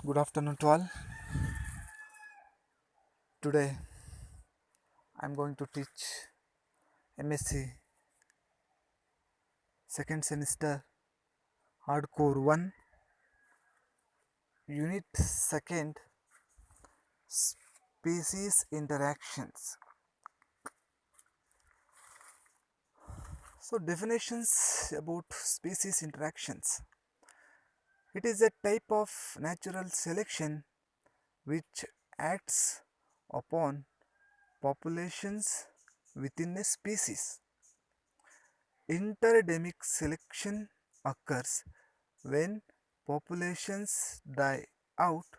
Good afternoon to all. Today I'm going to teach MSc second semester hardcore 1 unit second species interactions. So definitions about species interactions. It is a type of natural selection which acts upon populations within a species. Interdemic selection occurs when populations die out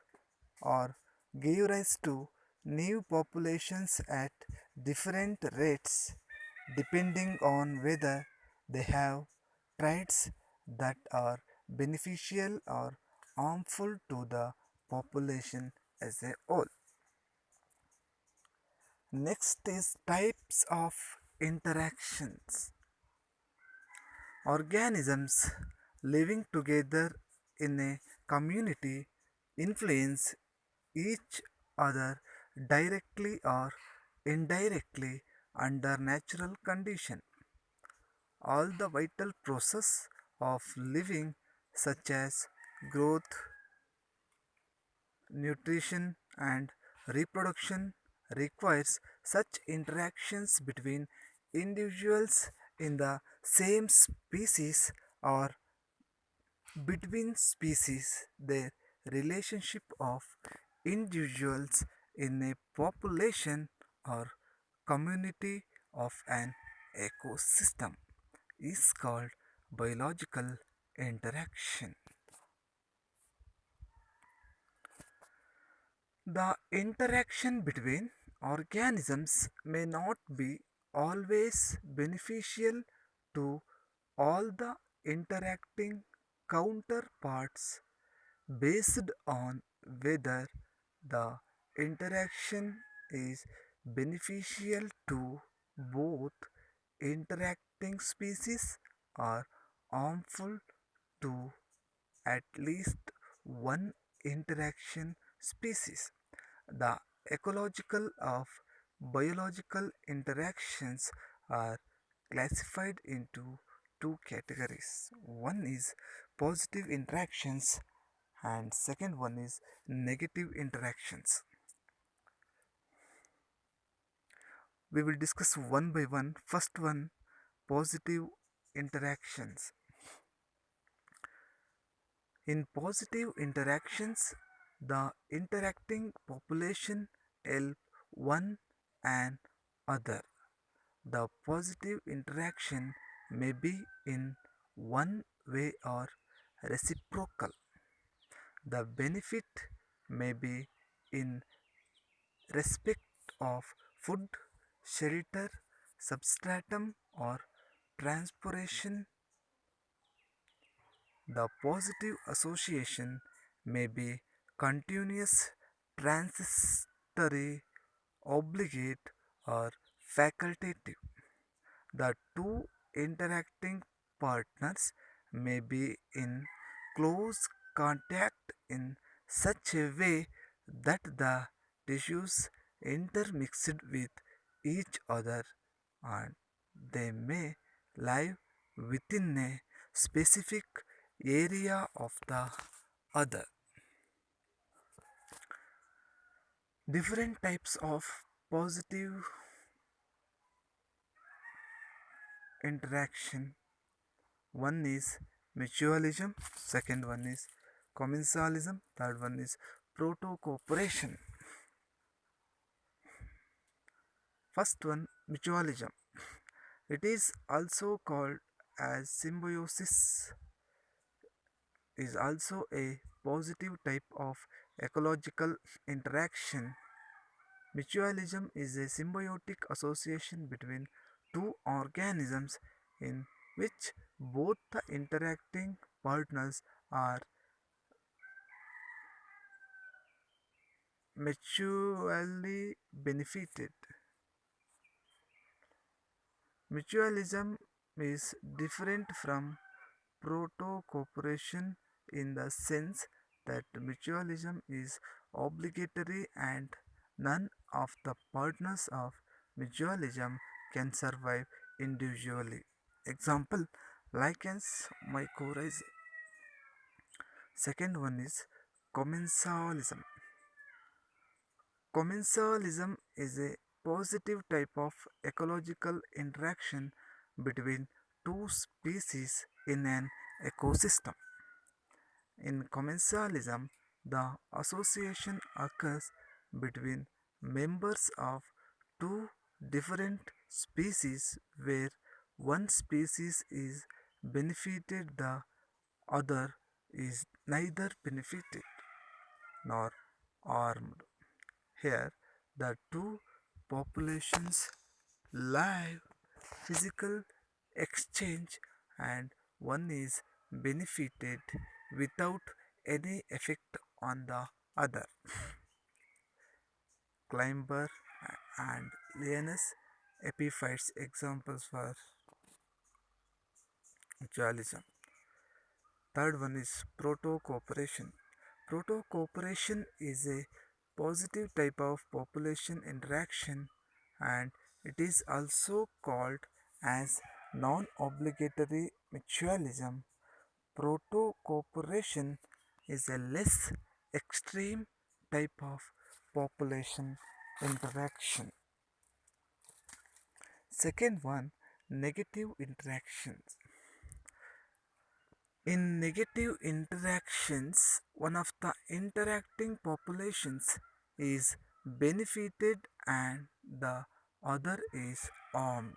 or give rise to new populations at different rates depending on whether they have traits that are beneficial or harmful to the population as a whole. Next is types of interactions. Organisms living together in a community influence each other directly or indirectly under natural condition. All the vital process of living such as growth, nutrition and reproduction requires such interactions between individuals in the same species or between species. Their relationship of individuals in a population or community of an ecosystem is called biological interaction. The interaction between organisms may not be always beneficial to all the interacting counterparts based on whether the interaction is beneficial to both interacting species or harmful to at least one interaction species. The ecological of biological interactions are classified into two categories. One is positive interactions and second one is negative interactions. We will discuss one by one. First one, positive interactions. In positive interactions, the interacting population help one and other. The positive interaction may be in one way or reciprocal. The benefit may be in respect of food, shelter, substratum, or transportation. The positive association may be continuous, transitory, obligate, or facultative. The two interacting partners may be in close contact in such a way that the tissues intermixed with each other and they may live within a specific area of the other. Different types of positive interaction. One is mutualism, second one is commensalism, third one is proto cooperation. First one, mutualism. It is also called as symbiosis, is also a positive type of ecological interaction. Mutualism is a symbiotic association between two organisms in which both the interacting partners are mutually benefited. Mutualism is different from proto cooperation in the sense that mutualism is obligatory and none of the partners of mutualism can survive individually. Example, lichens mycorrhizae. Second one is commensalism. Commensalism is a positive type of ecological interaction between two species in an ecosystem. In commensalism, the association occurs between members of two different species where one species is benefited, the other is neither benefited nor harmed. Here, the two populations live physical exchange and one is benefited without any effect on the other. Climber and Linus epiphytes examples for dualism. Third one is proto cooperation. Proto cooperation is a positive type of population interaction and it is also called as non obligatory mutualism. Proto cooperation is a less extreme type of population interaction. Second one, negative interactions. In negative interactions, one of the interacting populations is benefited and the other is harmed.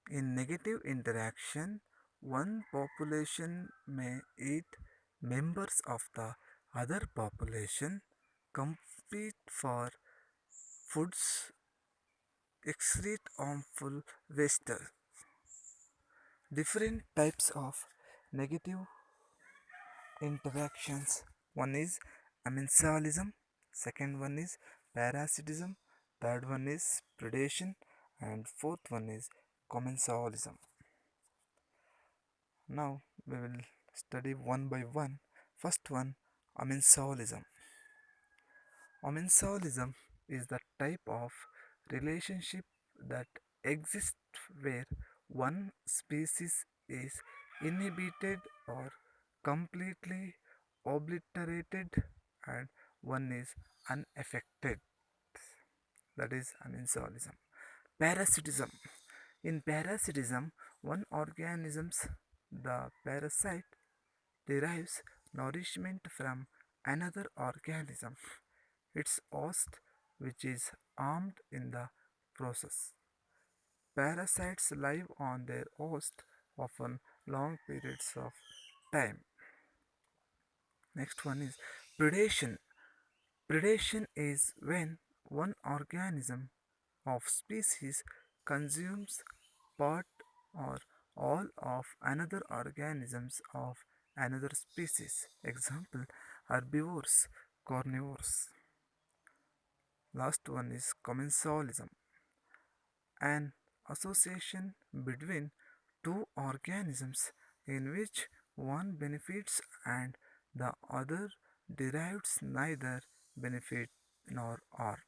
In negative interaction, one population may eat members of the other population, compete for foods, excrete harmful waste. Different types of negative interactions. One is amensalism, second one is parasitism, third one is predation, and fourth one is commensalism. Now we will study one by one. First one, amensalism. Amensalism is the type of relationship that exists where one species is inhibited or completely obliterated and one is unaffected. That is amensalism. Parasitism. In parasitism, one organism's the parasite derives nourishment from another organism, its host, which is harmed in the process. Parasites live on their host often long periods of time. Next one is predation. Predation is when one organism of species consumes part or all of another organisms of another species. Example, herbivores, carnivores. Last one is commensalism, an association between two organisms in which one benefits and the other derives neither benefit nor harm.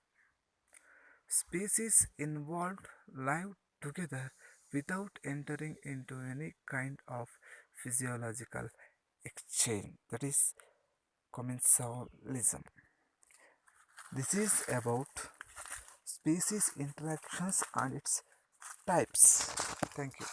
Species involved live together without entering into any kind of physiological exchange. That is commensalism. This is about species interactions and its types. Thank you.